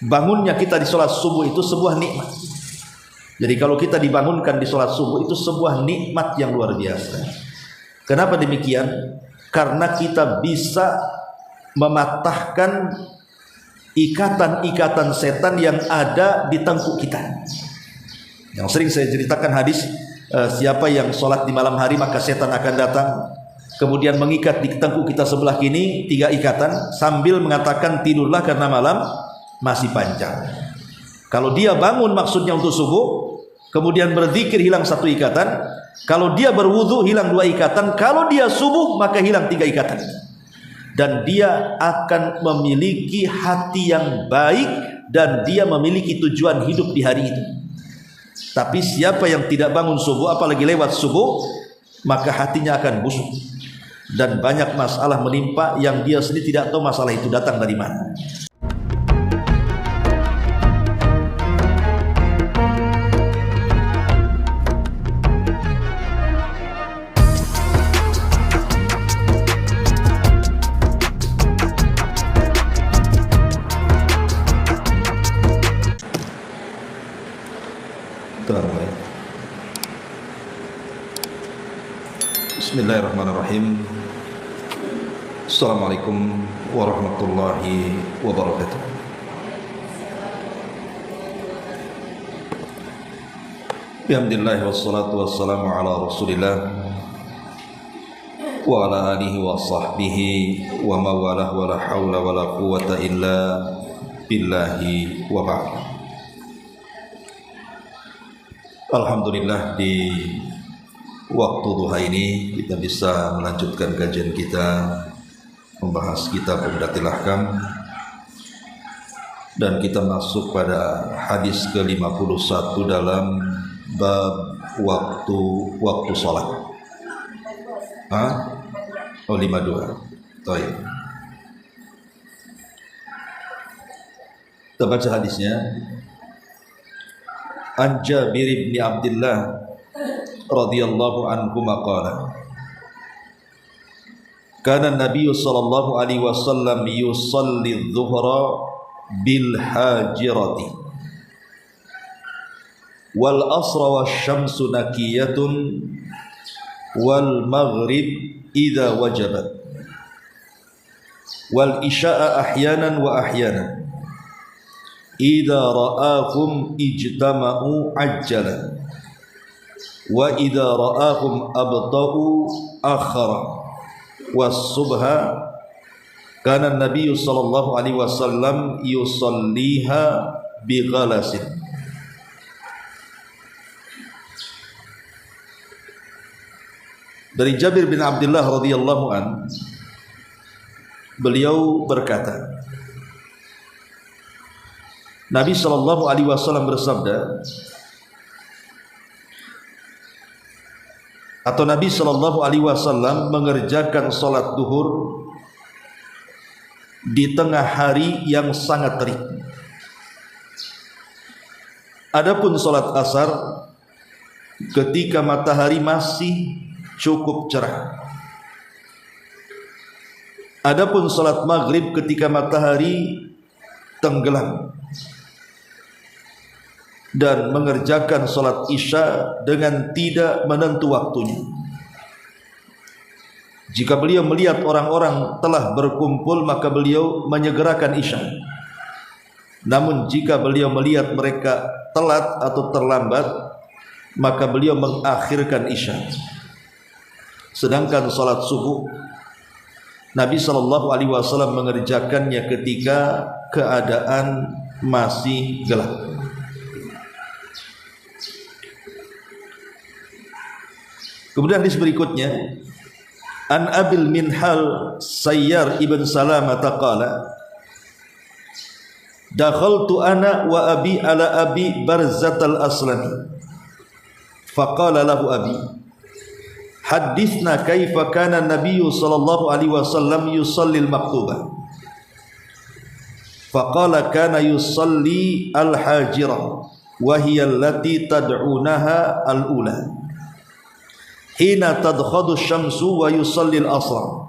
Bangunnya kita di sholat subuh itu sebuah nikmat. Jadi kalau kita dibangunkan di sholat subuh itu sebuah nikmat yang luar biasa. Kenapa demikian? Karena kita bisa mematahkan ikatan-ikatan setan yang ada di tengkuk kita. Yang sering saya ceritakan hadis, siapa yang sholat di malam hari maka setan akan datang, kemudian mengikat di tengkuk kita sebelah kiri 3 ikatan sambil mengatakan tidurlah karena malam masih panjang. Kalau dia bangun maksudnya untuk subuh, kemudian berzikir hilang 1 ikatan. Kalau dia berwudu hilang 2 ikatan. Kalau dia subuh maka hilang 3 ikatan. Dan dia akan memiliki hati yang baik dan dia memiliki tujuan hidup di hari itu. Tapi siapa yang tidak bangun subuh, apalagi lewat subuh, maka hatinya akan busuk dan banyak masalah menimpa yang dia sendiri tidak tahu masalah itu datang dari mana. Bismillahirrahmanirrahim. Assalamualaikum warahmatullahi wabarakatuh. Alhamdulillah wassalatu wassalamu ala Rasulillah wa ala alihi wa sahbihi wa mawalah wa la hawla wa la quwwata illa billahi wa ba'd. Alhamdulillah, di waktu duha ini kita bisa melanjutkan kajian kita membahas kitab Umdatul Ahkam, dan kita masuk pada hadis ke-51 dalam bab waktu salat. 52. Baik. Kita baca hadisnya. An Jabir bin Abdullah radhiyallahu anhu maqala kana an-nabiy sallallahu alaihi wasallam yusalli adh-dhuhra bil hajirati wal asra wasyamsu nakiyatun wal maghrib idza wajabat wal isya'a ahyanan wa ahyanan idza ra'ahum ijtama'u ajjala wa idza ra'ahum abta'u akhara was subha kana an-nabiy sallallahu alaihi wasallam yusalliha bi ghalasin. Dari Jabir bin Abdullah radhiyallahu an, beliau berkata, Nabi sallallahu alaihi wasallam bersabda, atau Nabi sallallahu alaihi wasallam mengerjakan salat duhur di tengah hari yang sangat terik. Adapun salat asar ketika matahari masih cukup cerah. Adapun salat maghrib ketika matahari tenggelam. Dan mengerjakan salat isya dengan tidak menentu waktunya. Jika beliau melihat orang-orang telah berkumpul maka beliau menyegerakan isya. Namun jika beliau melihat mereka telat atau terlambat maka beliau mengakhirkan isya. Sedangkan salat subuh Nabi SAW mengerjakannya ketika keadaan masih gelap. Kemudian hadis berikutnya, An Abil Minhal Sayyar ibn Salamah qala dakhaltu ana wa abi ala abi Barzat al-Aslami faqala lahu abi hadithna kaifa kana an-nabiy sallallahu alaihi wasallam yusalli al-maktubah faqala kana yusalli al-hajirah wa hiya allati tad'unaha al-ula hina tadkhadu syamsu wa yusalli al-asra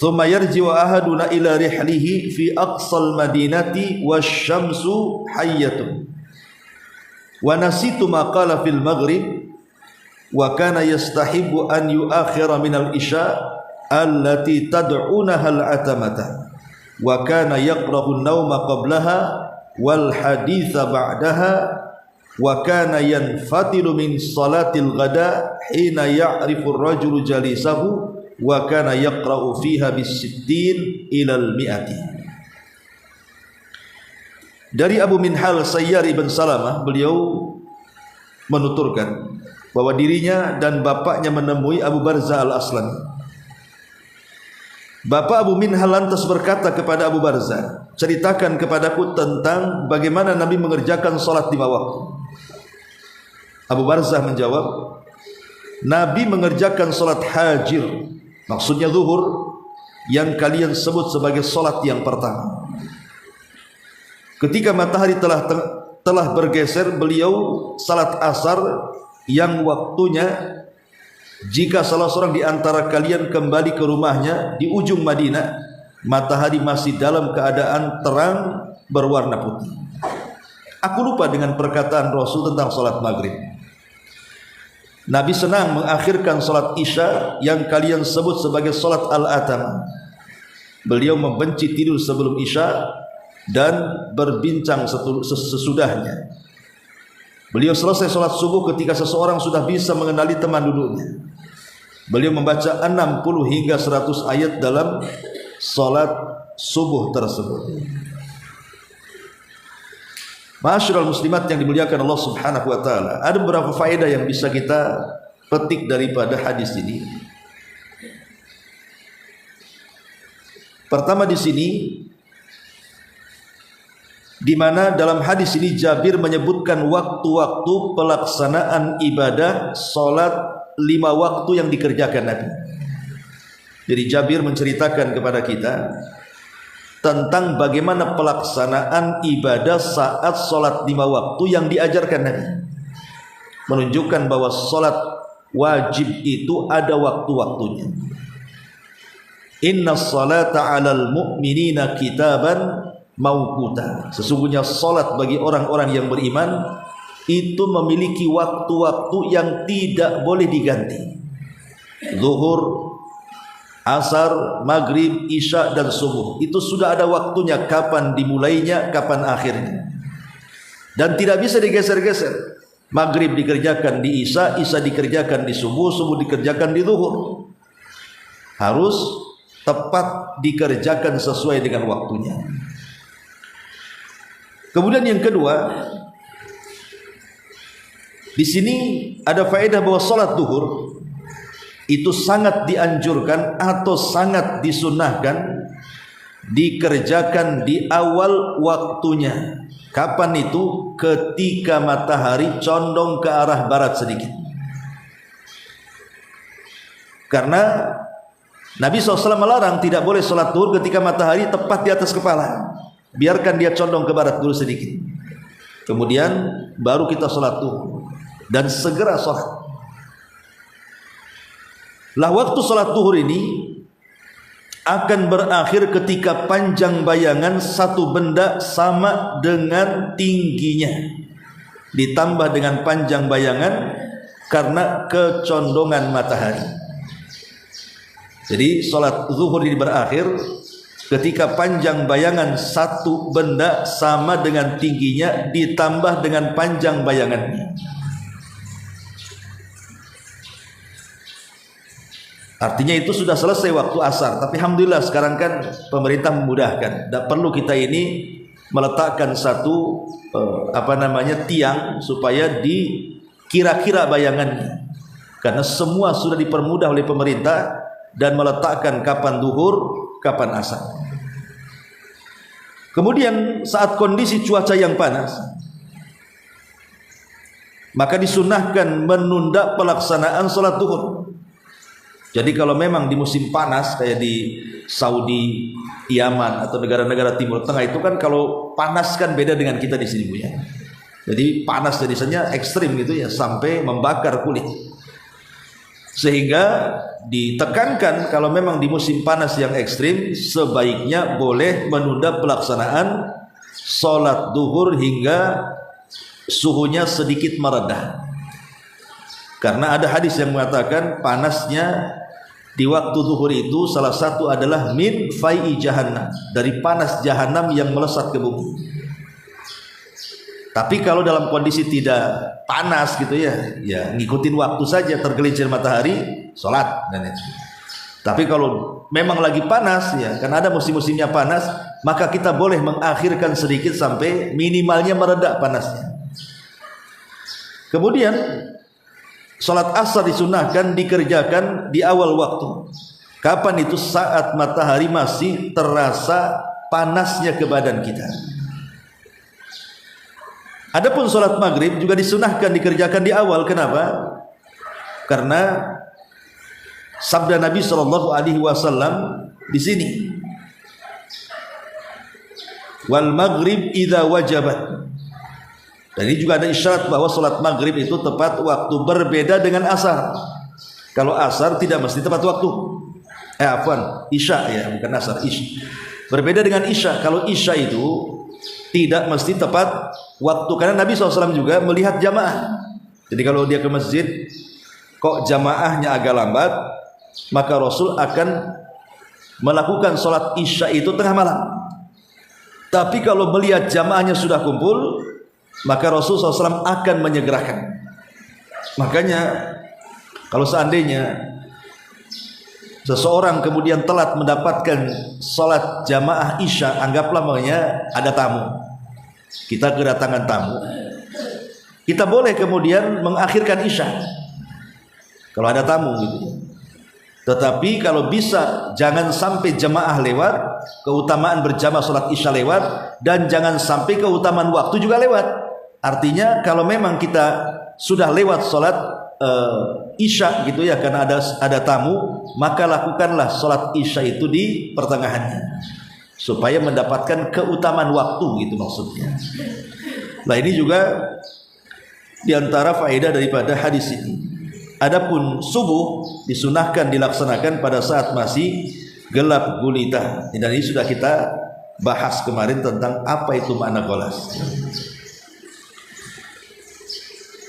thumma yarji'u ahaduna ila rihlihi fi aqsal madinati wasyamsu hayyatun wa nasitu ma qala fil maghrib wa kana yastahibu an yuakhira minal isya allati tad'unaha al-atamata wa kana yaqra'u an-nawma qablaha wal haditha ba'daha wa kana yanfatilu min salatil ghada hina ya'rifu ar-rajulu jalisahu wa kana yaqra'u fiha bis-sittin ila al-mi'ati. Dari Abu Minhal Sayyar ibn Salamah, beliau menuturkan bahwa dirinya dan bapaknya menemui Abu Barzah al-Aslami. Bapak Abu Minhal lantas berkata kepada Abu Barzah, ceritakan kepadaku tentang bagaimana Nabi mengerjakan salat 5 waktu. Abu Barzah menjawab, Nabi mengerjakan salat hajir, maksudnya zuhur, yang kalian sebut sebagai salat yang pertama. Ketika matahari telah bergeser, beliau salat asar yang waktunya jika salah seorang di antara kalian kembali ke rumahnya di ujung Madinah, matahari masih dalam keadaan terang berwarna putih. Aku lupa dengan perkataan Rasul tentang salat maghrib. Nabi senang mengakhirkan salat isya yang kalian sebut sebagai salat al-atam. Beliau membenci tidur sebelum isya dan berbincang sesudahnya. Beliau selesai salat subuh ketika seseorang sudah bisa mengenali teman duduknya. Beliau membaca 60 hingga 100 ayat dalam salat subuh tersebut. Ma'asyiral muslimat yang dimuliakan Allah Subhanahu wa taala, ada beberapa faedah yang bisa kita petik daripada hadis ini. Pertama di sini, di mana dalam hadis ini Jabir menyebutkan waktu-waktu pelaksanaan ibadah salat 5 waktu yang dikerjakan Nabi. Jadi Jabir menceritakan kepada kita tentang bagaimana pelaksanaan ibadah saat salat 5 waktu yang diajarkan Nabi, menunjukkan bahwa salat wajib itu ada waktu-waktunya. Inna salata 'alal mu'minina kitaban mauquta. Sesungguhnya salat bagi orang-orang yang beriman itu memiliki waktu-waktu yang tidak boleh diganti. Zuhur, asar, maghrib, isya dan subuh itu sudah ada waktunya, kapan dimulainya, kapan akhirnya, dan tidak bisa digeser-geser. Maghrib dikerjakan di isya, isya dikerjakan di subuh, subuh dikerjakan di zuhur. Harus tepat dikerjakan sesuai dengan waktunya. Kemudian yang kedua, di sini ada faedah bahwa salat zuhur itu sangat dianjurkan atau sangat disunnahkan dikerjakan di awal waktunya. Kapan itu? Ketika matahari condong ke arah barat sedikit. Karena Nabi SAW melarang tidak boleh salat zuhur ketika matahari tepat di atas kepala. Biarkan dia condong ke barat dulu sedikit, kemudian baru kita salat zuhur dan segera salat. Lah waktu salat zuhur ini akan berakhir ketika panjang bayangan satu benda sama dengan tingginya ditambah dengan panjang bayangan karena kecondongan matahari. Jadi salat zuhur ini berakhir ketika panjang bayangan satu benda sama dengan tingginya ditambah dengan panjang bayangannya. Artinya itu sudah selesai waktu asar. Tapi alhamdulillah sekarang kan pemerintah memudahkan. Tak perlu kita ini meletakkan satu tiang supaya dikira-kira bayangannya. Karena semua sudah dipermudah oleh pemerintah dan meletakkan kapan zuhur, kapan asar. Kemudian saat kondisi cuaca yang panas, maka disunnahkan menunda pelaksanaan salat zuhur. Jadi kalau memang di musim panas kayak di Saudi, Yaman atau negara-negara Timur Tengah itu kan kalau panas kan beda dengan kita di sini Bu ya. Jadi panas jadinya ekstrim gitu ya, sampai membakar kulit. Sehingga ditekankan kalau memang di musim panas yang ekstrim sebaiknya boleh menunda pelaksanaan sholat duhur hingga suhunya sedikit meredah. Karena ada hadis yang mengatakan panasnya di waktu zuhur itu salah satu adalah min fai'i jahannam, dari panas jahanam yang melesat ke bumi. Tapi kalau dalam kondisi tidak panas gitu ya ngikutin waktu saja, tergelincir matahari sholat dan itu. Tapi kalau memang lagi panas ya, karena ada musim-musimnya panas, maka kita boleh mengakhirkan sedikit sampai minimalnya meredak panasnya. Kemudian sholat asar disunahkan dikerjakan di awal waktu. Kapan itu? Saat matahari masih terasa panasnya ke badan kita. Adapun sholat maghrib juga disunahkan dikerjakan di awal. Kenapa? Karena sabda Nabi SAW di sini, wal maghrib idza wajabat. Dan ini juga ada isyarat bahwa sholat maghrib itu tepat waktu, berbeda dengan asar. Kalau asar tidak mesti tepat waktu. Isya ya, bukan asar, isya. Berbeda dengan isya. Kalau isya itu tidak mesti tepat waktu, karena Nabi SAW juga melihat jamaah. Jadi kalau dia ke masjid kok jamaahnya agak lambat, maka Rasul akan melakukan sholat isya itu tengah malam. Tapi kalau melihat jamaahnya sudah kumpul, maka Rasul SAW akan menyegerakan. Makanya kalau seandainya seseorang kemudian telat mendapatkan sholat jamaah isya, anggaplah makanya ada tamu, kita kedatangan tamu, kita boleh kemudian mengakhirkan isya kalau ada tamu gitu. Tetapi kalau bisa jangan sampai jamaah lewat, keutamaan berjamaah sholat isya lewat, dan jangan sampai keutamaan waktu juga lewat. Artinya kalau memang kita sudah lewat sholat isya gitu ya, karena ada tamu, maka lakukanlah sholat isya itu di pertengahannya supaya mendapatkan keutamaan waktu gitu maksudnya. Nah ini juga diantara faedah daripada hadis ini. Adapun subuh disunahkan dilaksanakan pada saat masih gelap gulita. Dan ini sudah kita bahas kemarin tentang apa itu makna golas.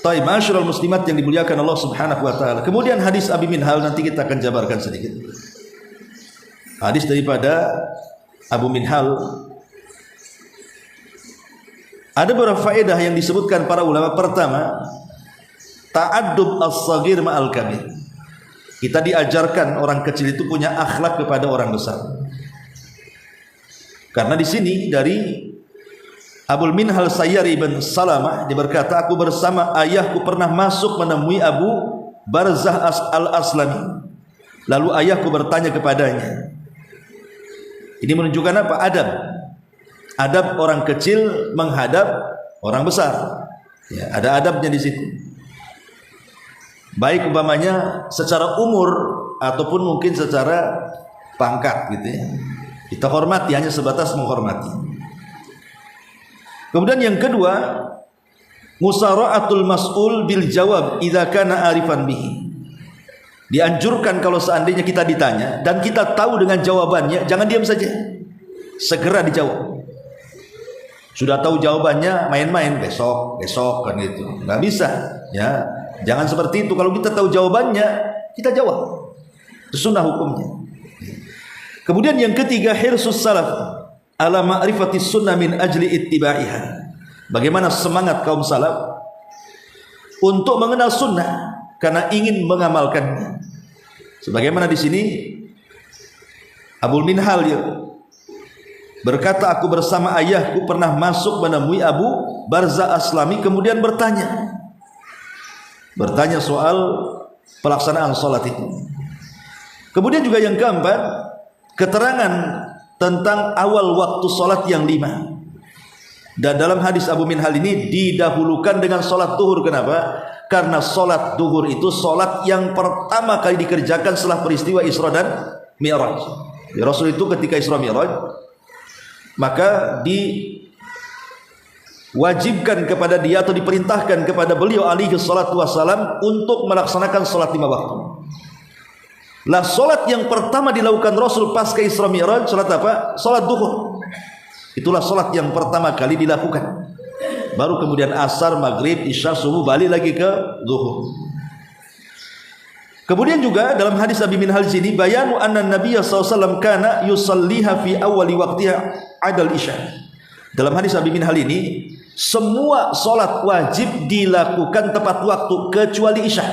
Taib masyarul muslimat yang dimuliakan Allah Subhanahu wa taala. Kemudian hadis Abi Minhal nanti kita akan jabarkan sedikit. Hadis daripada Abu Minhal. Ada beberapa faedah yang disebutkan para ulama. Pertama, ta'addub as-saghir ma'al kabir. Kita diajarkan orang kecil itu punya akhlak kepada orang besar. Karena di sini dari Abul Minhal Sayyar ibn Salamah dia berkata, aku bersama ayahku pernah masuk menemui Abu Barzah al-Aslami. Lalu ayahku bertanya kepadanya. Ini menunjukkan apa? Adab. Adab orang kecil menghadap orang besar. Ya, ada adabnya di situ. Baik umpamanya secara umur ataupun mungkin secara pangkat gitu ya. Kita hormati, hanya sebatas menghormati. Kemudian yang kedua, musara'atul mas'ul bil jawab idza kana arifan bihi. Dianjurkan kalau seandainya kita ditanya dan kita tahu dengan jawabannya, jangan diam saja. Segera dijawab. Sudah tahu jawabannya, main-main besok kan gitu. Enggak bisa, ya. Jangan seperti itu. Kalau kita tahu jawabannya, kita jawab. Itu sunnah hukumnya. Kemudian yang ketiga, hirsus salaf ala ma'rifatis sunnah min ajli ittiba'iha. Bagaimana semangat kaum salaf untuk mengenal sunnah karena ingin mengamalkannya. Sebagaimana di sini Abul Minhal berkata, aku bersama ayahku pernah masuk menemui Abu Barzah Aslami, kemudian bertanya soal pelaksanaan sholat itu. Kemudian juga yang keempat, keterangan tentang awal waktu sholat yang 5. Dan dalam hadis Abu Minhal ini didahulukan dengan sholat duhur. Kenapa? Karena sholat duhur itu sholat yang pertama kali dikerjakan setelah peristiwa Isra dan Mi'raj. Ya, Rasul itu ketika Isra Mi'raj, maka wajibkan kepada dia atau diperintahkan kepada beliau alaihi salatu wassalam untuk melaksanakan salat 5 waktu. Lah salat yang pertama dilakukan Rasul pasca Isra Mi'raj salat apa? Salat duhur. Itulah salat yang pertama kali dilakukan. Baru kemudian asar, maghrib, isya, subuh, balik lagi ke zuhur. Kemudian juga dalam hadis Abi Minhal ini bayanu anna Nabiy SAW kana yusalliha fi awali waqtiha adal isya. Dalam hadis Abi Minhal ini semua salat wajib dilakukan tepat waktu kecuali isya.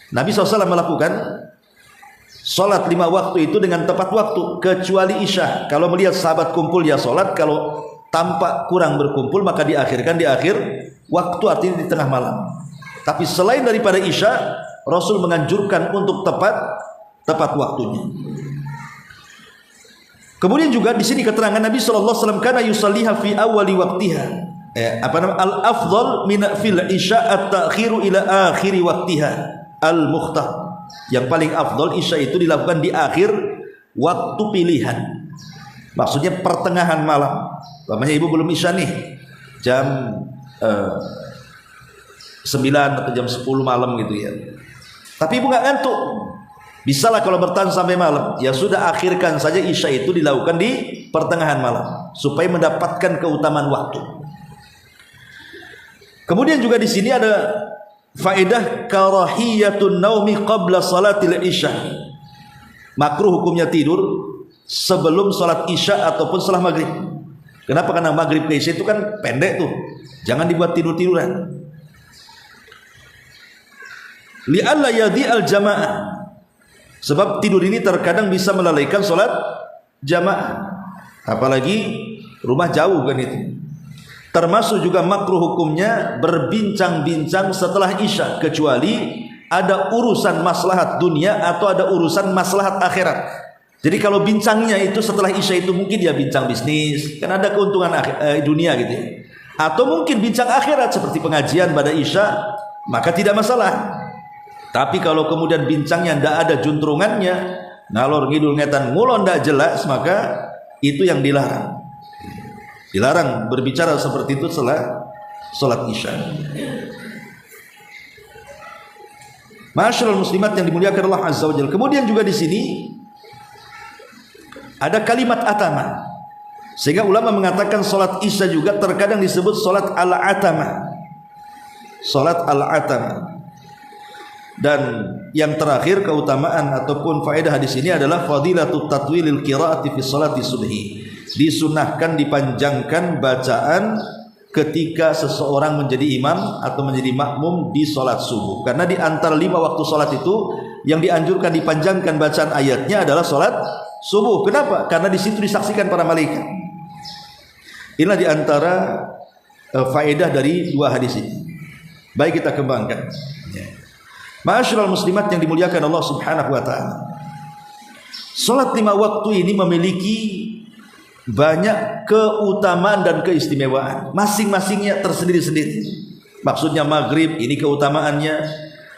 Nabi SAW melakukan salat 5 waktu itu dengan tepat waktu kecuali isya. Kalau melihat sahabat kumpul ya salat, kalau tampak kurang berkumpul maka diakhirkan di akhir waktu, artinya di tengah malam. Tapi selain daripada isya, Rasul menganjurkan untuk tepat waktunya. Kemudian juga di sini keterangan Nabi sallallahu alaihi wasallam kana yusalliha fi awali waqtiha. Al afdal min fil isya at-ta'khiru ila akhiri waqtiha al mukhtar. Yang paling afdal isya itu dilakukan di akhir waktu pilihan. Maksudnya pertengahan malam. Namanya ibu belum isya nih, jam 9 atau jam 10 malam gitu ya. Tapi ibu nggak ngantuk, bisalah kalau bertahan sampai malam. Ya sudah, akhirkan saja isya itu dilakukan di pertengahan malam supaya mendapatkan keutamaan waktu. Kemudian juga di sini ada faedah karahiyatun naumi qabla salatil isya. Makruh hukumnya tidur sebelum salat isya ataupun setelah maghrib. Kenapa? Karena maghrib ke isya itu kan pendek tuh, jangan dibuat tidur-tiduran. Li'alla yadhi'al jamaah, sebab tidur ini terkadang bisa melalaikan salat jamaah, apalagi rumah jauh kan itu. Termasuk juga makruh hukumnya berbincang-bincang setelah isya, kecuali ada urusan maslahat dunia atau ada urusan maslahat akhirat. Jadi kalau bincangnya itu setelah isya itu mungkin ya bincang bisnis, kan ada keuntungan dunia gitu ya. Atau mungkin bincang akhirat seperti pengajian pada isya, maka tidak masalah. Tapi kalau kemudian bincangnya tidak ada juntrungannya, ngalor ngidul ngetan ngulon tidak jelas, maka itu yang dilarang. Dilarang berbicara seperti itu setelah salat isya. Ma'asyiral muslimat yang dimuliakan Allah Azza wa Jalla. Kemudian juga di sini ada kalimat atama, sehingga ulama mengatakan salat isya juga terkadang disebut salat al-atama. Salat al-atama. Dan yang terakhir keutamaan ataupun faedah hadis ini adalah fadilatut tatwilil qiraati fi salati subhi. Disunahkan dipanjangkan bacaan ketika seseorang menjadi imam atau menjadi makmum di salat subuh. Karena di antara 5 waktu salat itu yang dianjurkan dipanjangkan bacaan ayatnya adalah salat subuh. Kenapa? Karena di situ disaksikan para malaikat. Inilah di antara faedah dari 2 hadis ini. Baik, kita kembangkan. Ma'asyiral muslimat yang dimuliakan Allah Subhanahu wa taala. Salat 5 waktu ini memiliki banyak keutamaan dan keistimewaan. Masing-masingnya tersendiri-sendiri. Maksudnya maghrib ini keutamaannya,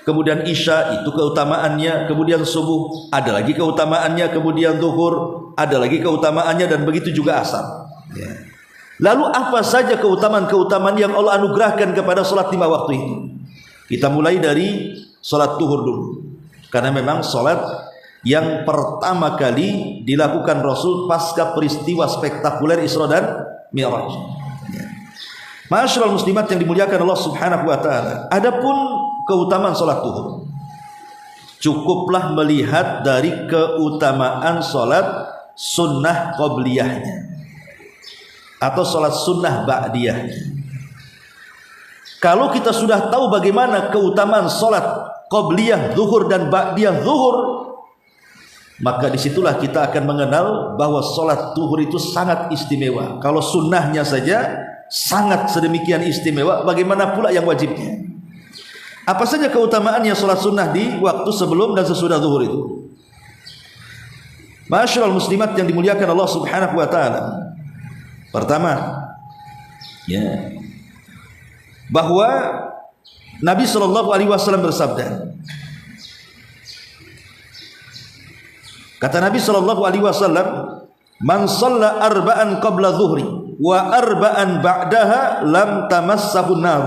kemudian isya itu keutamaannya, kemudian subuh ada lagi keutamaannya, kemudian zuhur ada lagi keutamaannya, dan begitu juga asar. Ya. Lalu apa saja keutamaan-keutamaan yang Allah anugerahkan kepada salat 5 waktu itu? Kita mulai dari salat zuhur dulu, karena memang salat yang pertama kali dilakukan Rasul pasca peristiwa spektakuler Isra dan Mi'raj. Ma'asyiral muslimat yang dimuliakan Allah Subhanahu wa taala. Adapun keutamaan salat zuhur, cukuplah melihat dari keutamaan salat sunnah qabliyahnya atau salat sunnah ba'diyahnya. Kalau kita sudah tahu bagaimana keutamaan salat qabliyah zuhur dan ba'diyah zuhur, maka disitulah kita akan mengenal bahwa salat zuhur itu sangat istimewa. Kalau sunnahnya saja sangat sedemikian istimewa, bagaimana pula yang wajibnya? Apa saja keutamaannya salat sunnah di waktu sebelum dan sesudah zuhur itu? Ma'asyiral muslimat yang dimuliakan Allah Subhanahu wa taala. Pertama, bahwa Nabi sallallahu alaihi wasallam bersabda, kata Nabi sallallahu alaihi wasallam, "Man shalla arba'an qabla dhuhri wa arba'an ba'daha lam tamassahun nar.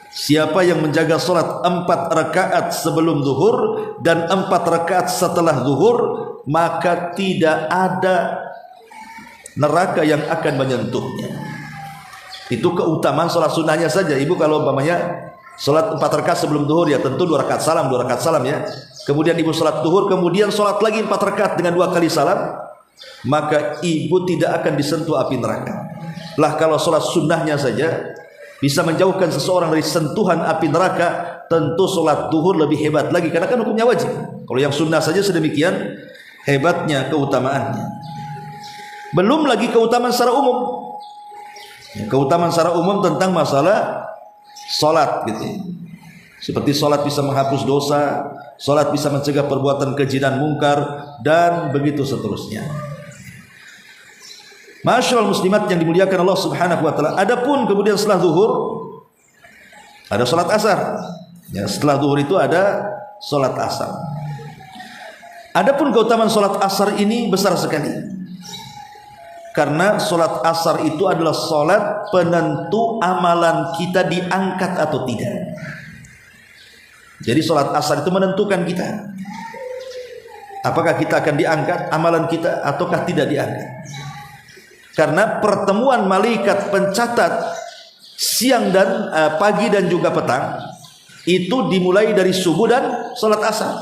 Siapa yang menjaga salat 4 rakaat sebelum zuhur dan 4 rakaat setelah zuhur, maka tidak ada neraka yang akan menyentuhnya. Itu keutamaan salat sunnahnya saja. Ibu kalau umpamanya salat 4 rakaat sebelum zuhur, ya tentu 2 rakaat salam ya. Kemudian ibu salat zuhur, kemudian salat lagi 4 rakaat dengan 2 kali salam, maka ibu tidak akan disentuh api neraka. Lah kalau salat sunnahnya saja bisa menjauhkan seseorang dari sentuhan api neraka, tentu salat zuhur lebih hebat lagi karena kan hukumnya wajib. Kalau yang sunnah saja sedemikian hebatnya keutamaannya. Belum lagi keutamaan secara umum. Keutamaan secara umum tentang masalah salat gitu. Seperti salat bisa menghapus dosa, salat bisa mencegah perbuatan keji dan mungkar, dan begitu seterusnya. Masyaallah muslimat yang dimuliakan Allah Subhanahu wa taala. Adapun kemudian setelah zuhur ada salat asar. Ya, setelah zuhur itu ada salat asar. Adapun keutamaan salat asar ini besar sekali. Karena salat asar itu adalah salat penentu amalan kita diangkat atau tidak. Jadi salat asar itu menentukan kita. Apakah kita akan diangkat amalan kita ataukah tidak diangkat. Karena pertemuan malaikat pencatat siang dan pagi dan juga petang itu dimulai dari subuh dan salat asar.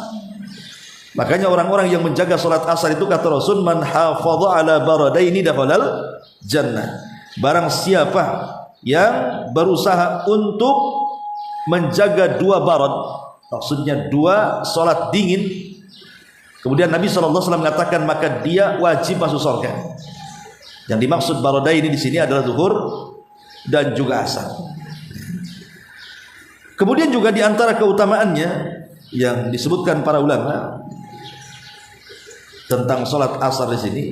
Makanya orang-orang yang menjaga salat asar itu kata Rasul, man hafadha ala baradaini dakhalal jannah. Barang siapa yang berusaha untuk menjaga 2 barad, maksudnya 2 salat dingin, kemudian Nabi SAW mengatakan maka dia wajib masuk surga. Yang dimaksud baradai ini di sini adalah zuhur dan juga asar. Kemudian juga di antara keutamaannya yang disebutkan para ulama tentang salat asar di sini,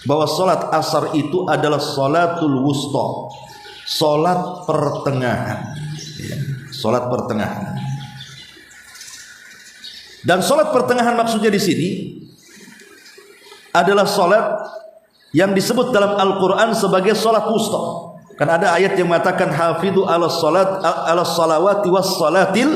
bahwa salat asar itu adalah salatul wusta, salat pertengahan. Ya, salat pertengahan. Dan salat pertengahan maksudnya di sini adalah salat yang disebut dalam Al-Quran sebagai salat wusta. Kan ada ayat yang mengatakan hafidhu ala salawati was salatil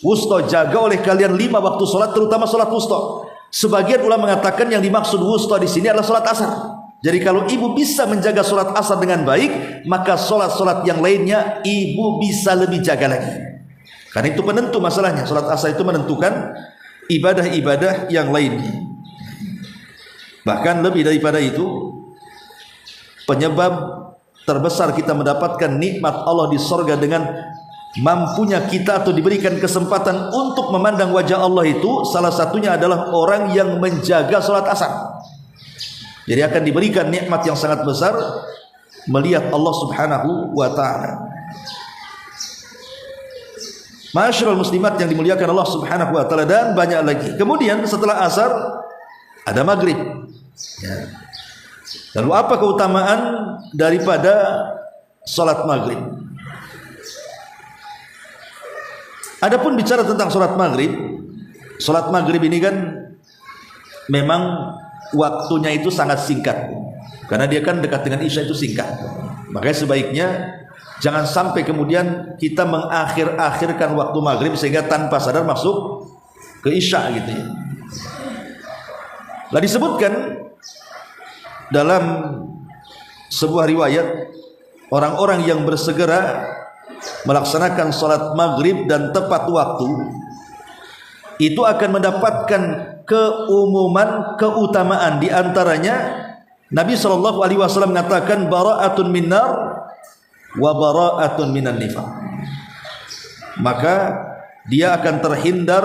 wusta, jaga oleh kalian 5 waktu salat, terutama salat wusta. Sebagian ulama mengatakan yang dimaksud wusta di sini adalah salat asar. Jadi kalau ibu bisa menjaga salat asar dengan baik, maka salat-salat yang lainnya ibu bisa lebih jaga lagi. Karena itu penentu masalahnya. Salat asar itu menentukan ibadah-ibadah yang lainnya. Bahkan lebih daripada itu, penyebab terbesar kita mendapatkan nikmat Allah di sorga dengan mampunya kita atau diberikan kesempatan untuk memandang wajah Allah itu, salah satunya adalah orang yang menjaga salat asar. Jadi akan diberikan nikmat yang sangat besar melihat Allah Subhanahu wa ta'ala. Masyaallah muslimat yang dimuliakan Allah Subhanahu wa ta'ala, dan banyak lagi. Kemudian setelah asar ada maghrib. Ya. Lalu apa keutamaan daripada salat maghrib? Adapun bicara tentang salat maghrib ini kan memang waktunya itu sangat singkat, karena dia kan dekat dengan isya itu singkat. Makanya sebaiknya jangan sampai kemudian kita mengakhir-akhirkan waktu maghrib sehingga tanpa sadar masuk ke isya gitu ya. Lah disebutkan dalam sebuah riwayat, orang-orang yang bersegera melaksanakan salat maghrib dan tepat waktu itu akan mendapatkan keumuman keutamaan. Di antaranya Nabi SAW mengatakan bara'atun minnar wa bara'atun minan nifaq. Maka dia akan terhindar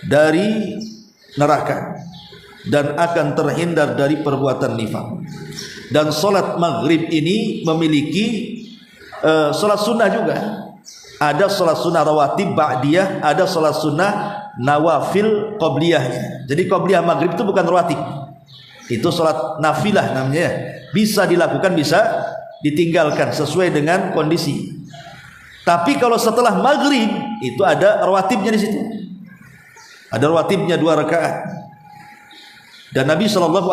dari neraka dan akan terhindar dari perbuatan nifaq. Dan salat maghrib ini memiliki salat sunnah juga. Ada salat sunnah rawatib ba'diyah, ada salat sunnah nawafil qabliyahnya. Jadi qabliyah maghrib itu bukan rawatib, itu salat nafilah namanya. Bisa dilakukan, bisa ditinggalkan sesuai dengan kondisi. Tapi kalau setelah maghrib itu ada rawatibnya di situ. Ada rawatibnya 2 rakaat. Dan Nabi SAW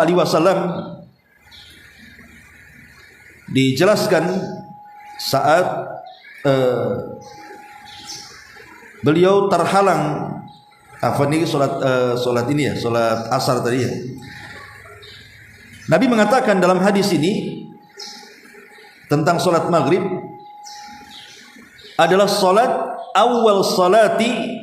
dijelaskan saat beliau terhalang solat ini ya, solat asar tadi ya. Nabi mengatakan dalam hadis ini tentang solat maghrib adalah solat awal salati,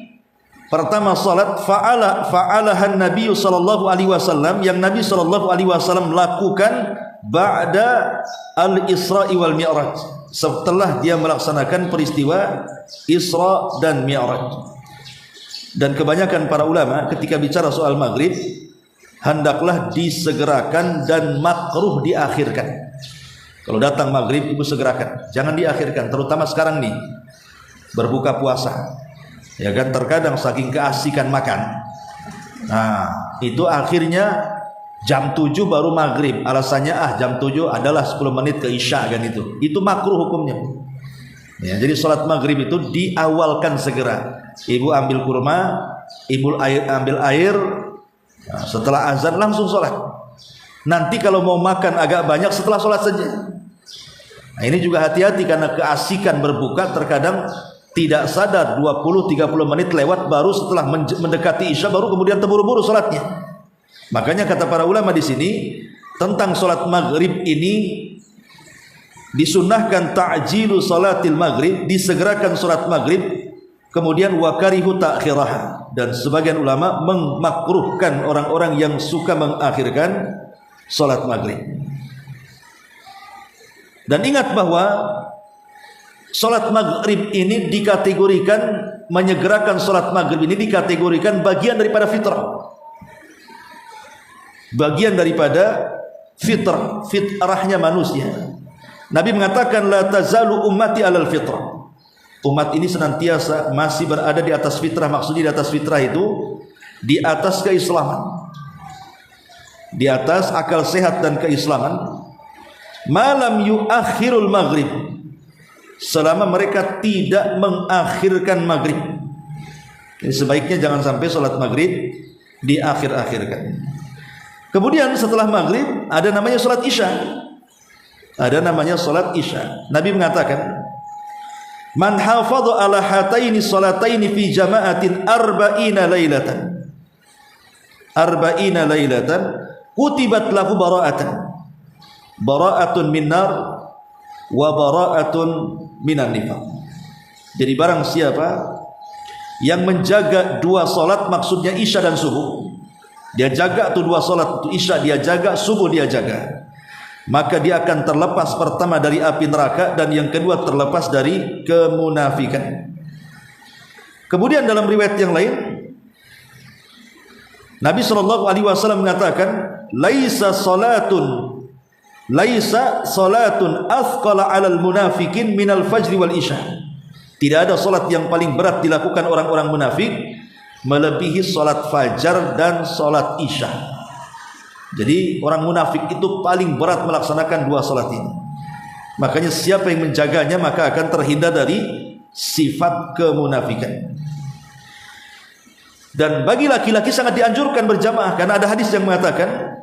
pertama solat fa'alahan Nabi sallallahu alaihi wasallam, yang Nabi sallallahu alaihi wasallam lakukan ba'da al-Isra'i wal Mi'raj, setelah dia melaksanakan peristiwa Isra dan Mi'raj. Dan kebanyakan para ulama ketika bicara soal maghrib hendaklah disegerakan dan makruh diakhirkan. Kalau datang maghrib ibu segerakan, jangan diakhirkan, terutama sekarang nih berbuka puasa ya kan, terkadang saking keasikan makan, nah itu akhirnya jam 7 baru maghrib, alasannya jam 7 adalah 10 menit ke isya kan, itu makruh hukumnya ya. Jadi sholat maghrib itu diawalkan segera, ibu ambil kurma, ibu ambil air, nah, setelah azan langsung sholat. Nanti kalau mau makan agak banyak setelah sholat saja. Nah, ini juga hati-hati karena keasikan berbuka terkadang tidak sadar 20-30 menit lewat baru setelah mendekati isya baru kemudian terburu-buru sholatnya. Makanya kata para ulama di sini tentang sholat maghrib ini disunnahkan ta'jilu sholatil maghrib, disegerakan sholat maghrib, kemudian wakarihu ta'khiraha, dan sebagian ulama memakruhkan orang-orang yang suka mengakhirkan sholat maghrib. Dan ingat bahwa sholat maghrib ini dikategorikan, menyegerakan sholat maghrib ini dikategorikan bagian daripada fitrah, bagian daripada fitrahnya manusia. Nabi mengatakan la tazalu ummati alal fitrah, umat ini senantiasa masih berada di atas fitrah. Maksudnya di atas fitrah itu di atas keislaman, di atas akal sehat dan keislaman. Malam yuakhirul maghrib, selama mereka tidak mengakhirkan maghrib. Jadi sebaiknya jangan sampai sholat maghrib diakhir-akhirkan. Kemudian setelah maghrib ada namanya sholat isya, ada namanya sholat isya. Nabi mengatakan man hafadha ala hataini sholataini fi jama'atin arba'ina lailatan kutibat lahu bara'atun minnar wa bara'atun minan nifaq. Jadi barang siapa yang menjaga dua solat, maksudnya isya dan subuh, dia jaga tuh dua solat, itu isya dia jaga, subuh dia jaga, maka dia akan terlepas pertama dari api neraka dan yang kedua terlepas dari kemunafikan. Kemudian dalam riwayat yang lain Nabi SAW mengatakan laisa salatun athqala 'alal munafikin minal fajri wal isya. Tidak ada salat yang paling berat dilakukan orang-orang munafik melebihi salat fajar dan salat isya. Jadi orang munafik itu paling berat melaksanakan dua salat ini. Makanya siapa yang menjaganya maka akan terhindar dari sifat kemunafikan. Dan bagi laki-laki sangat dianjurkan berjamaah karena ada hadis yang mengatakan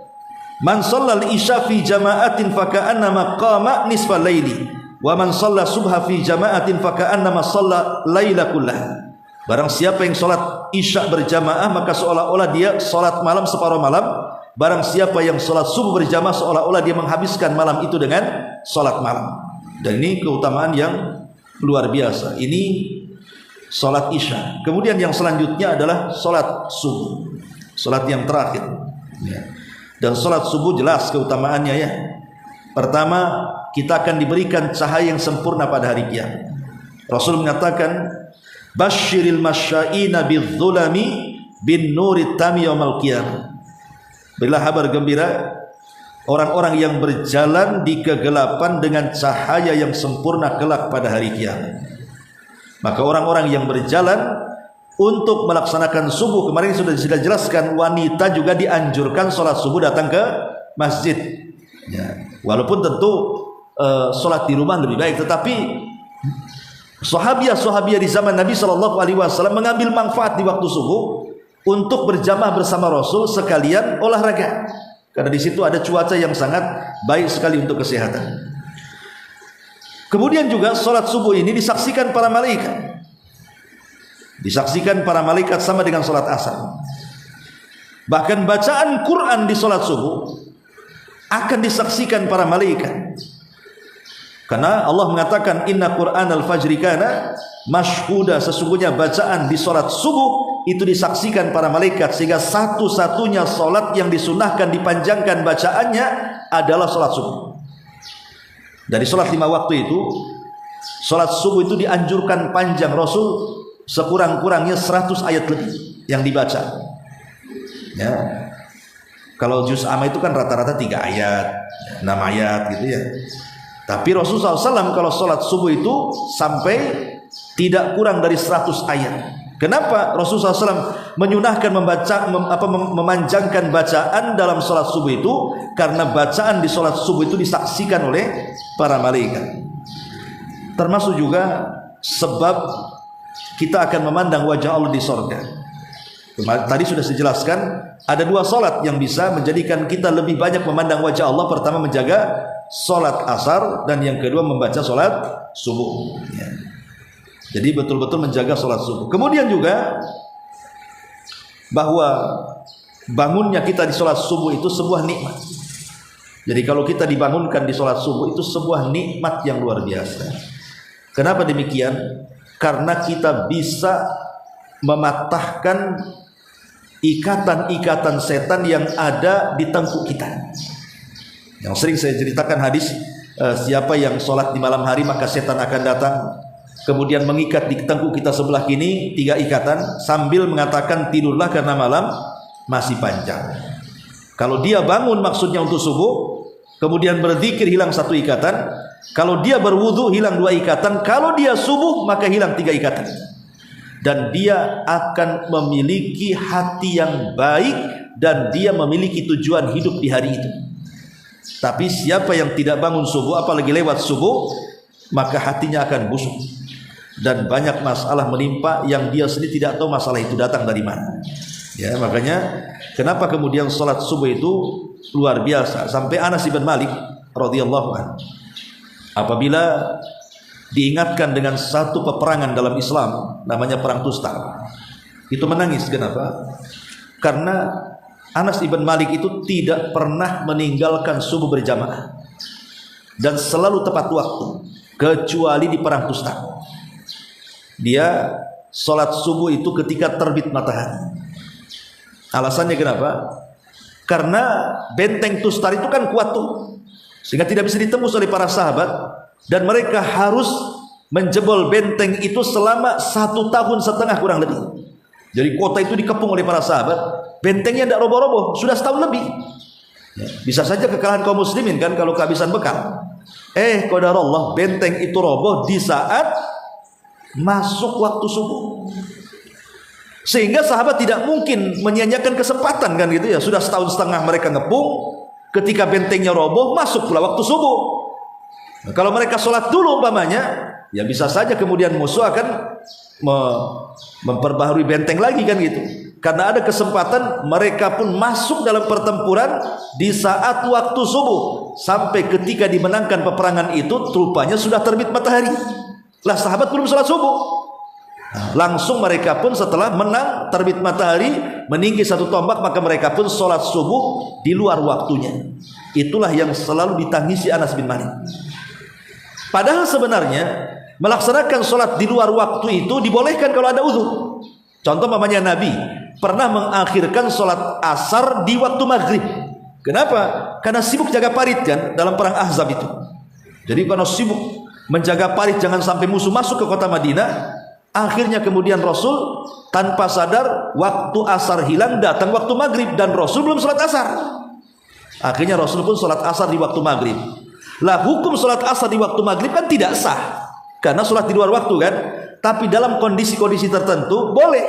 man shallal isya fi jama'atin faka'annama qama nisfal laili wa man shalla subha fi jama'atin faka'annama shalla laila kullah. Barang siapa yang salat isya berjamaah maka seolah-olah dia salat malam separuh malam. Barang siapa yang salat subuh berjamaah seolah-olah dia menghabiskan malam itu dengan salat malam. Dan ini keutamaan yang luar biasa. Ini salat isya. Kemudian yang selanjutnya adalah salat subuh, salat yang terakhir ya. Dan salat subuh jelas keutamaannya ya. Pertama, kita akan diberikan cahaya yang sempurna pada hari kiamat. Rasul mengatakan basyiril masya'ina bidzulami bin nuri tami yaumil qiyamah. Berilah kabar gembira orang-orang yang berjalan di kegelapan dengan cahaya yang sempurna kelak pada hari kiamat. Maka orang-orang yang berjalan untuk melaksanakan subuh, kemarin sudah jelaskan, wanita juga dianjurkan sholat subuh datang ke masjid ya. Walaupun tentu sholat di rumah lebih baik, tetapi sahabiah di zaman Nabi SAW mengambil manfaat di waktu subuh untuk berjamaah bersama Rasul sekalian olahraga, karena di situ ada cuaca yang sangat baik sekali untuk kesehatan. Kemudian juga sholat subuh ini disaksikan para malaikat. Disaksikan para malaikat sama dengan sholat asar. Bahkan bacaan Quran di sholat subuh akan disaksikan para malaikat. Karena Allah mengatakan inna Qur'an al-fajri kana mashhuda, sesungguhnya bacaan di sholat subuh itu disaksikan para malaikat, sehingga satu-satunya sholat yang disunahkan dipanjangkan bacaannya adalah sholat subuh. Dari sholat 5 waktu itu, sholat subuh itu dianjurkan panjang. Rasul sekurang-kurangnya 100 ayat lebih yang dibaca. Ya, kalau juz amma itu kan rata-rata 3 ayat, 6 ayat gitu ya. Tapi Rasulullah SAW kalau sholat subuh itu sampai tidak kurang dari 100 ayat. Kenapa Rasulullah SAW menyunahkan memanjangkan bacaan dalam sholat subuh itu? Karena bacaan di sholat subuh itu disaksikan oleh para malaikat. Termasuk juga sebab kita akan memandang wajah Allah di surga. Tadi sudah saya jelaskan, ada 2 sholat yang bisa menjadikan kita lebih banyak memandang wajah Allah. Pertama menjaga sholat asar, dan yang kedua membaca sholat subuh ya. Jadi betul-betul menjaga sholat subuh. Kemudian juga bahwa bangunnya kita di sholat subuh itu sebuah nikmat. Jadi kalau kita dibangunkan di sholat subuh itu sebuah nikmat yang luar biasa. Kenapa demikian? Karena kita bisa mematahkan ikatan-ikatan setan yang ada di tengkuk kita. Yang sering saya ceritakan hadis, siapa yang sholat di malam hari maka setan akan datang, kemudian mengikat di tengkuk kita sebelah kini 3 ikatan sambil mengatakan tidurlah karena malam masih panjang. Kalau dia bangun maksudnya untuk subuh, kemudian berzikir hilang 1 ikatan. Kalau dia berwudu hilang 2 ikatan. Kalau dia subuh maka hilang 3 ikatan. Dan dia akan memiliki hati yang baik, dan dia memiliki tujuan hidup di hari itu. Tapi siapa yang tidak bangun subuh, apalagi lewat subuh, maka hatinya akan busuk dan banyak masalah menimpa yang dia sendiri tidak tahu masalah itu datang dari mana. Ya, makanya kenapa kemudian salat subuh itu luar biasa. Sampai Anas bin Malik radhiyallahu anhu apabila diingatkan dengan satu peperangan dalam Islam namanya perang Tustar, itu menangis. Kenapa? Karena Anas ibn Malik itu tidak pernah meninggalkan subuh berjamaah dan selalu tepat waktu, kecuali di perang Tustar. Dia sholat subuh itu ketika terbit matahari. Alasannya kenapa? Karena benteng Tustar itu kan kuat tuh, sehingga tidak bisa ditembus oleh para sahabat, dan mereka harus menjebol benteng itu selama 1,5 tahun kurang lebih. Jadi kota itu dikepung oleh para sahabat, bentengnya tidak roboh-roboh, sudah setahun lebih. Bisa saja kekalahan kaum muslimin kan kalau kehabisan bekal. Qadarullah, benteng itu roboh di saat masuk waktu subuh. Sehingga sahabat tidak mungkin menyia-nyiakan kesempatan kan gitu ya. Sudah 1,5 tahun mereka ngepung, ketika bentengnya roboh masuk pula waktu subuh. Nah, kalau mereka sholat dulu umpamanya, ya bisa saja kemudian musuh akan memperbaharui benteng lagi kan gitu. Karena ada kesempatan mereka pun masuk dalam pertempuran di saat waktu subuh, sampai ketika dimenangkan peperangan itu rupanya sudah terbit matahari. Lah sahabat belum sholat subuh. Nah, langsung mereka pun setelah menang terbit matahari meninggi 1 tombak, maka mereka pun sholat subuh di luar waktunya. Itulah yang selalu ditangisi Anas bin Malik. Padahal sebenarnya melaksanakan sholat di luar waktu itu dibolehkan kalau ada uzur. Contoh mamanya Nabi pernah mengakhirkan sholat asar di waktu maghrib. Kenapa? Karena sibuk jaga parit kan dalam perang Ahzab itu. Jadi karena sibuk menjaga parit jangan sampai musuh masuk ke kota Madinah, akhirnya kemudian Rasul tanpa sadar waktu asar hilang, datang waktu maghrib, dan Rasul belum sholat asar. Akhirnya Rasul pun sholat asar di waktu maghrib. Lah hukum sholat asar di waktu maghrib kan tidak sah, karena sholat di luar waktu kan. Tapi dalam kondisi-kondisi tertentu boleh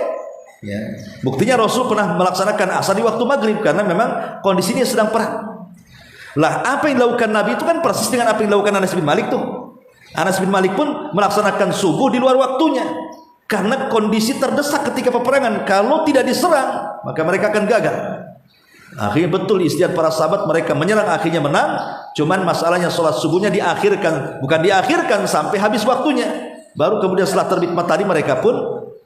ya. Buktinya Rasul pernah melaksanakan asar di waktu maghrib karena memang kondisinya sedang perang. Lah apa yang dilakukan Nabi itu kan persis dengan apa yang dilakukan Anas bin Malik tuh. Anas bin Malik pun melaksanakan subuh di luar waktunya karena kondisi terdesak ketika peperangan. Kalau tidak diserang maka mereka akan gagal. Akhirnya betul istiad para sahabat, mereka menyerang, akhirnya menang. Cuman masalahnya sholat subuhnya diakhirkan, bukan diakhirkan sampai habis waktunya. Baru kemudian setelah terbit matahari mereka pun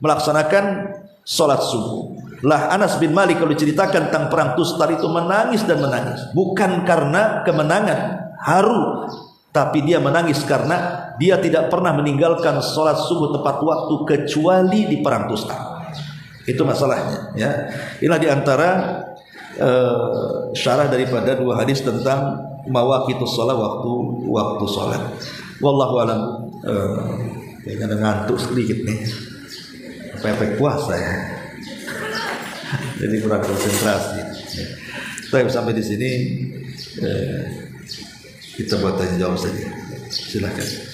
melaksanakan sholat subuh. Lah Anas bin Malik kalau diceritakan tentang perang Tustar itu menangis dan menangis. Bukan karena kemenangan, haru, tapi dia menangis karena dia tidak pernah meninggalkan sholat subuh tepat waktu kecuali di perang Tustar. Itu masalahnya, ya. Inilah diantara syarah daripada dua hadis tentang mawaqitus shalah, waktu salat. Wallahu alam. Kayaknya ngantuk sedikit nih. Efek puasa ya. Jadi kurang konsentrasi. Baik, sampai di sini kita buat tanya jawab saja. Silakan.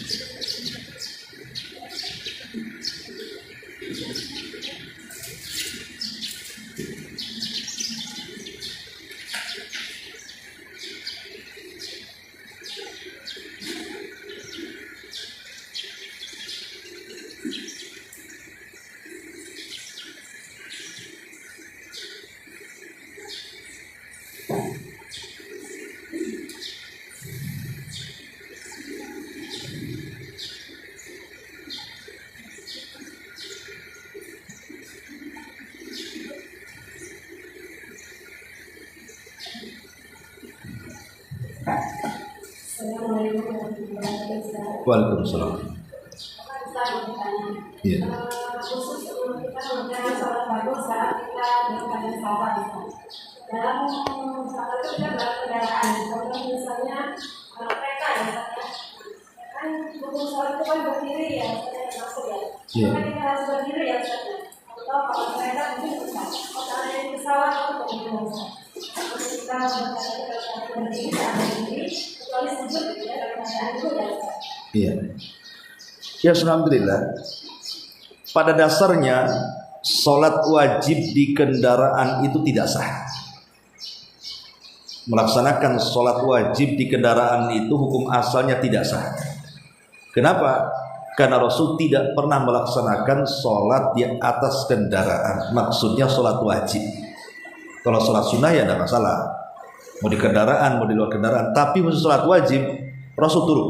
Waalaikumsalam. Iya. Khusus kita mengenai sholat bagus saat kita dalam sholat. Dalam sholat itu kita berkendaraan. Kalau misalnya kereta ya, kan buku sholat itu kan berdiri ya, masuk ya. Kan kita harus berdiri ya, atau kalau kereta mungkin bisa. Kalau yang pesawat itu bagaimana? Kalau kita berdiri, kecuali sujud ya, dalam keadaan itu ya. Iya. Ya, alhamdulillah. Pada dasarnya sholat wajib di kendaraan itu tidak sah. Melaksanakan sholat wajib di kendaraan itu hukum asalnya tidak sah. Kenapa? Karena Rasul tidak pernah melaksanakan sholat di atas kendaraan. Maksudnya sholat wajib. Kalau sholat sunnah ya tidak masalah, mau di kendaraan mau di luar kendaraan. Tapi khusus sholat wajib Rasul turun.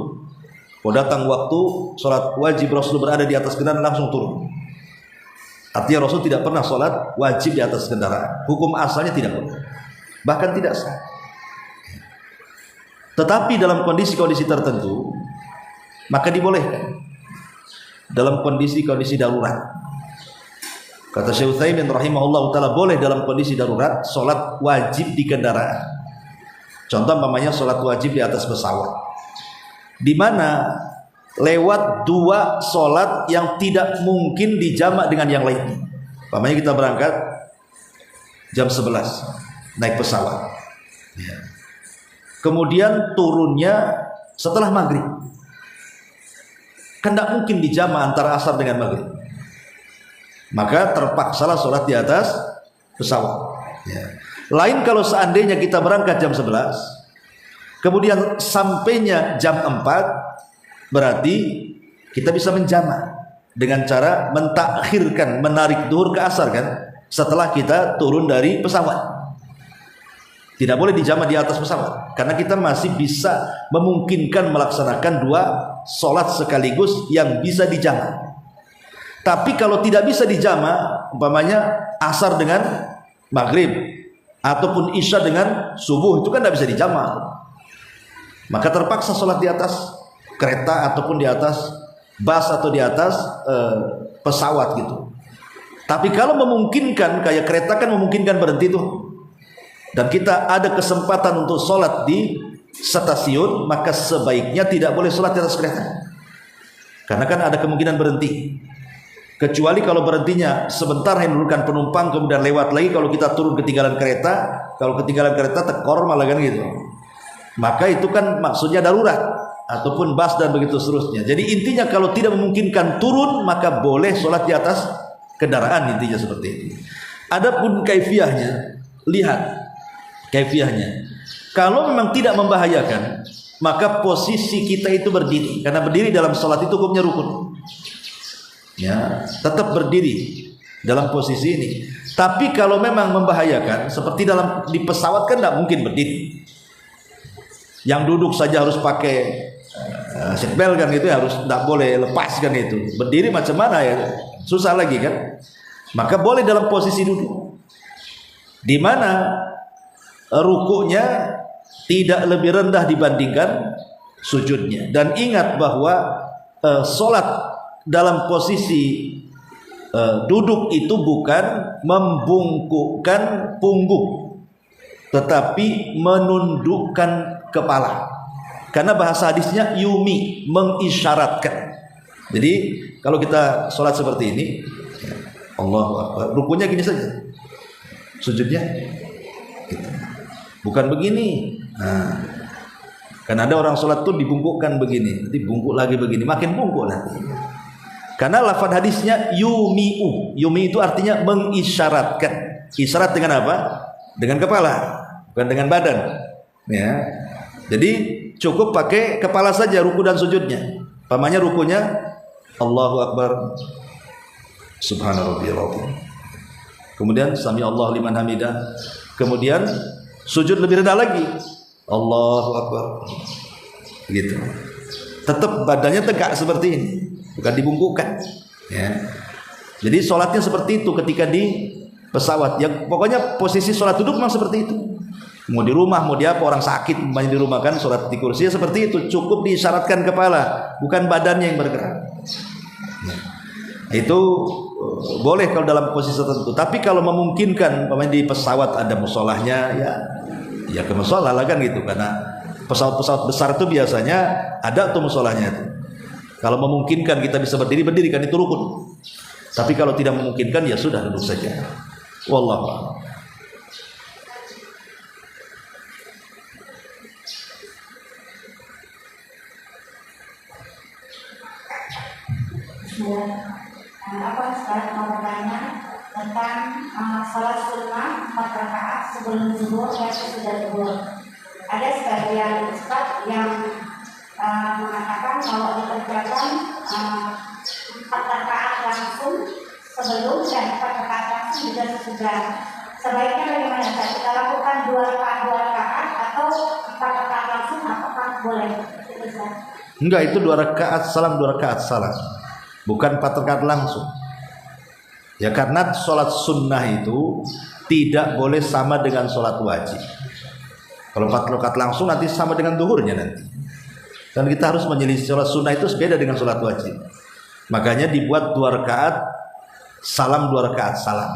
Kalau datang waktu sholat wajib Rasul berada di atas kendaraan langsung turun. Artinya Rasul tidak pernah sholat wajib di atas kendaraan. Hukum asalnya tidak boleh, bahkan tidak sah. Tetapi dalam kondisi-kondisi tertentu maka dibolehkan. Dalam kondisi-kondisi darurat, kata Syekh Utsaimin rahimahullah taala, boleh dalam kondisi darurat sholat wajib di kendaraan. Contoh umpamanya sholat wajib di atas pesawat, di mana lewat dua sholat yang tidak mungkin dijamak dengan yang lain. Umpamanya kita berangkat jam 11 naik pesawat, ya. Kemudian turunnya setelah maghrib, kan tidak mungkin dijamak antara asar dengan maghrib, maka terpaksalah sholat di atas pesawat, ya. Lain kalau seandainya kita berangkat jam 11 kemudian sampainya jam 4, berarti kita bisa menjamak dengan cara mentakhirkan, menarik duhur ke asar kan, setelah kita turun dari pesawat. Tidak boleh dijamak di atas pesawat, karena kita masih bisa memungkinkan melaksanakan dua sholat sekaligus yang bisa dijamak. Tapi kalau tidak bisa dijamak, umpamanya asar dengan maghrib ataupun isya dengan subuh, itu kan tidak bisa dijamak, maka terpaksa sholat di atas kereta ataupun di atas bus atau di atas pesawat gitu. Tapi kalau memungkinkan, kayak kereta kan memungkinkan berhenti tuh, dan kita ada kesempatan untuk sholat di stasiun, maka sebaiknya tidak boleh sholat di atas kereta, karena kan ada kemungkinan berhenti. Kecuali kalau berhentinya sebentar hanya menurunkan penumpang kemudian lewat lagi, kalau kita turun ketinggalan kereta, kalau ketinggalan kereta tekor malah kan gitu, maka itu kan maksudnya darurat, ataupun bus dan begitu seterusnya. Jadi intinya kalau tidak memungkinkan turun, maka boleh sholat di atas kendaraan, intinya seperti itu. Adapun kaifiahnya, lihat kaifiahnya. Kalau memang tidak membahayakan, maka posisi kita itu berdiri, karena berdiri dalam sholat itu hukumnya rukun. Ya, tetap berdiri dalam posisi ini. Tapi kalau memang membahayakan, seperti di pesawat kan tidak mungkin berdiri. Yang duduk saja harus pakai seatbelt kan, itu harus tidak boleh lepas kan itu. Berdiri macam mana ya? Susah lagi kan? Maka boleh dalam posisi duduk. Di mana rukuknya tidak lebih rendah dibandingkan sujudnya. Dan ingat bahwa solat dalam posisi duduk itu bukan membungkukkan punggung, tetapi menundukkan kepala. Karena bahasa hadisnya yumi, mengisyaratkan. Jadi kalau kita sholat seperti ini, Allahu Akbar, rukunya gini saja, sujudnya gitu. Bukan begini. Nah, kan ada orang sholat tuh dibungkukkan begini, nanti bungkuk lagi begini, makin bungkuk nanti. Karena lafaz hadisnya yumi'u. Yumi itu artinya mengisyaratkan. Isyarat dengan apa? Dengan kepala, bukan dengan badan. Ya. Jadi cukup pakai kepala saja ruku dan sujudnya. Pamannya rukunya Allahu Akbar, Subhana rabbiyal azim. Kemudian sami Allah liman hamidah. Kemudian sujud lebih rendah lagi, Allahu Akbar. Begitu. Tetap badannya tegak seperti ini, bukan dibungkukkan. Ya. Jadi sholatnya seperti itu ketika di pesawat. Ya, pokoknya posisi sholat duduk memang seperti itu. Mau di rumah, mau di apa, orang sakit banyak di rumah kan, sholat di kursi ya seperti itu. Cukup diisyaratkan kepala, bukan badannya yang bergerak. Ya. Itu boleh kalau dalam posisi tertentu. Tapi kalau memungkinkan, di pesawat ada musolahnya, ya ke musolah lah kan gitu. Karena pesawat-pesawat besar itu biasanya ada tuh musolahnya. Kalau memungkinkan kita bisa berdiri kan itu rukun. Tapi kalau tidak memungkinkan ya sudah duduk saja. Wallahu a'lam. Apa Ustaz mau bertanya tentang salat sunnah 4 rakaat sebelum zuhur dan sesudah zuhur. Ada sebagian ustaz yang mengatakan kalau dikerjakan 4 rakaat langsung sebelum dan 4 rakaat langsung juga sesudah. Sebaiknya bagaimana Ustaz? Kita lakukan 2 rakaat atau 4 rakaat langsung, apakah boleh? Enggak, itu 2 rakaat salam, 2 rakaat salam. Bukan 4 rakaat langsung. Ya karena sholat sunnah itu tidak boleh sama dengan sholat wajib. Kalau 4 rakaat langsung nanti sama dengan duhurnya nanti. Dan kita harus menyelisih sholat sunnah itu beda dengan sholat wajib. Makanya dibuat 2 rakaat salam, 2 rakaat salam.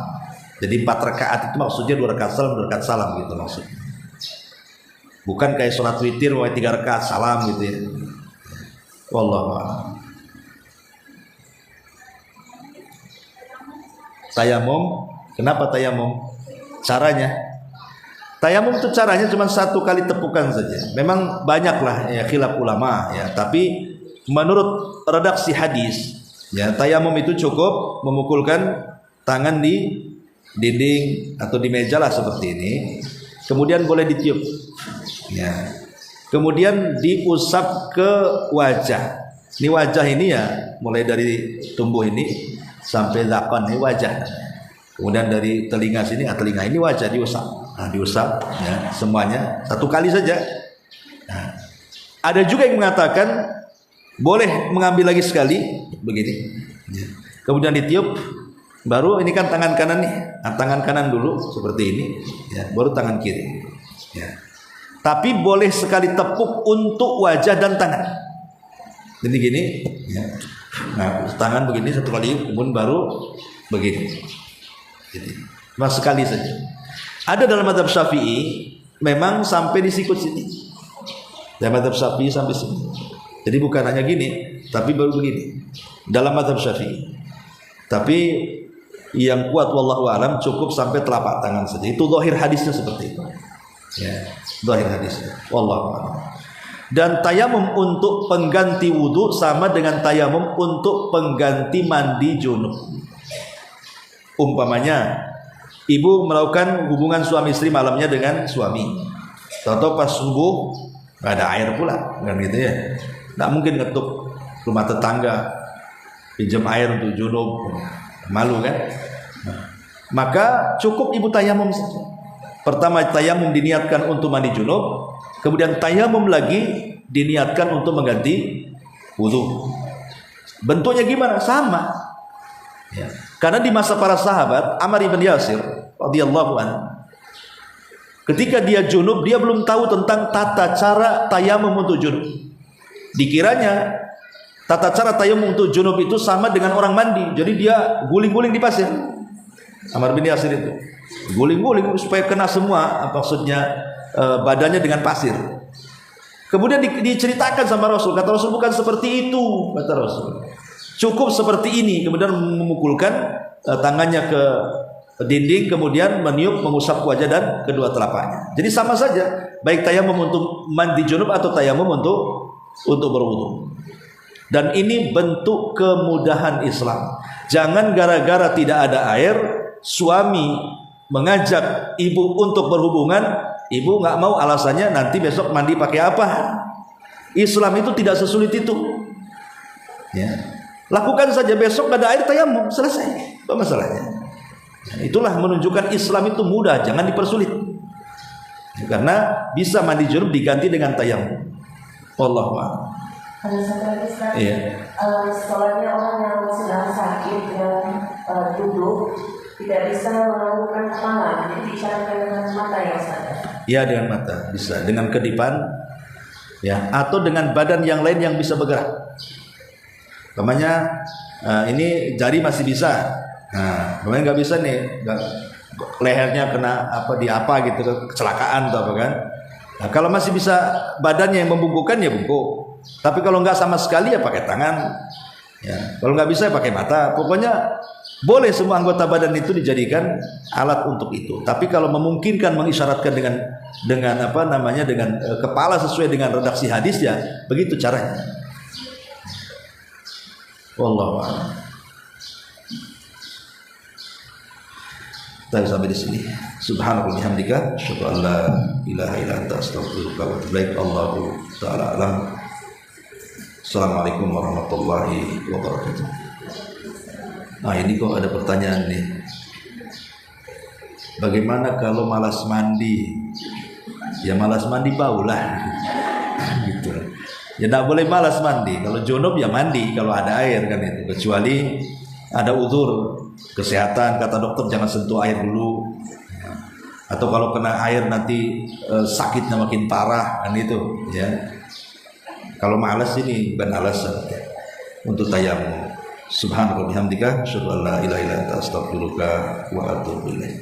Jadi 4 rakaat itu maksudnya 2 rakaat salam, 2 rakaat salam gitu maksudnya. Bukan kayak sholat witir 3 rakaat salam gitu ya. Wallahu a'lam. Tayamum, kenapa tayamum? Caranya, tayamum itu caranya cuma 1 kali tepukan saja. Memang banyaklah ya khilaf ulama ya, tapi menurut redaksi hadis ya tayamum itu cukup memukulkan tangan di dinding atau di meja lah seperti ini. Kemudian boleh ditiup ya. Kemudian diusap ke wajah. Ini wajah ini ya, mulai dari tumbuh ini sampai zakon ini wajah. Kemudian dari telinga sini, telinga ini wajah diusap. Nah, diusap ya semuanya 1 kali saja. Nah, ada juga yang mengatakan boleh mengambil lagi sekali begini. Ya. Kemudian ditiup, baru ini kan tangan kanan nih. Nah, tangan kanan dulu seperti ini, ya, baru tangan kiri. Ya. Tapi boleh sekali tepuk untuk wajah dan tangan. Jadi gini, ya. Nah, tangan begini 1 kali, kemudian baru begini. Jadi, cuma sekali saja. Ada dalam mazhab Syafi'i memang sampai di sikut sini. Dalam mazhab Syafi'i sampai sini. Jadi bukan hanya gini, tapi baru begini. Dalam mazhab Syafi'i. Tapi yang kuat wallahu alam cukup sampai telapak tangan saja. Itu zahir hadisnya seperti itu. Ya, zahir hadisnya. Wallahu a'lam. Dan tayamum untuk pengganti wudu sama dengan tayamum untuk pengganti mandi junub. Umpamanya ibu melakukan hubungan suami istri malamnya dengan suami. Tahu-tahu pas subuh nggak ada air pula, kan gitu ya. Nggak mungkin ngetuk rumah tetangga pinjam air untuk junub, malu kan? Nah, maka cukup ibu tayamum saja. Pertama tayamum diniatkan untuk mandi junub, kemudian tayamum lagi diniatkan untuk mengganti wudu. Bentuknya gimana? Sama. Ya. Karena di masa para sahabat, Ammar ibn Yasir radhiyallahu anhu, ketika dia junub, dia belum tahu tentang tata cara tayamum untuk junub. Dikiranya tata cara tayamum untuk junub itu sama dengan orang mandi. Jadi dia guling-guling di pasir. Ammar bin Yasir itu guling-guling supaya kena semua, maksudnya badannya dengan pasir. Kemudian diceritakan sama Rasul. Kata Rasul, bukan seperti itu, kata Rasul. Cukup seperti ini. Kemudian memukulkan tangannya ke dinding, kemudian meniup, mengusap wajah dan kedua telapaknya. Jadi sama saja, baik tayamum untuk mandi junub atau tayamum untuk berwudu. Dan ini bentuk kemudahan Islam. Jangan gara-gara tidak ada air, suami mengajak ibu untuk berhubungan, ibu nggak mau, alasannya nanti besok mandi pakai apa. Islam itu tidak sesulit itu. Ya. Lakukan saja, besok nggak ada air, tayamum, selesai. Apa masalahnya? Itulah menunjukkan Islam itu mudah, jangan dipersulit. Karena bisa mandi junub diganti dengan tayamum. Wallahu a'lam. Ada satu lagi Ustaz. Iya. Soalnya orang yang sedang sakit dan duduk tidak bisa melakukan kepala, jadi diisyaratkan dengan mata ya Ustaz. Ya, dengan mata bisa, dengan kedipan, ya, atau dengan badan yang lain yang bisa bergerak. Umpamanya ini jari masih bisa. Nah, kemarin nggak bisa nih, lehernya kena apa gitu, kecelakaan atau apa kan. Nah, kalau masih bisa badannya yang membungkukkan ya bungkuk. Tapi kalau nggak sama sekali ya pakai tangan. Ya, kalau nggak bisa ya pakai mata. Pokoknya boleh semua anggota badan itu dijadikan alat untuk itu. Tapi kalau memungkinkan mengisyaratkan dengan kepala sesuai dengan redaksi hadis, ya begitu caranya. Wallahu a'lam. Kita sampai di sini. Subhanallah bihamdika, asyhadu an la ilaha illa anta, astaghfiruka wa atubu ilaik. Allahu ta'ala alam. Assalamualaikum warahmatullahi wabarakatuh. Nah, ini kok ada pertanyaan nih. Bagaimana kalau malas mandi? Ya malas mandi baulah. Gitu. Ya tidak boleh malas mandi. Kalau junub ya mandi kalau ada air kan itu. Kecuali ada uzur kesehatan, kata dokter jangan sentuh air dulu. Atau kalau kena air nanti sakitnya makin parah kan itu. Ya. Kalau malas ini bukan alasan untuk tayamum. Subhanallah bihamdika, asyhadu an la ilaha illa anta, astaghfiruka wa atubu ilaik.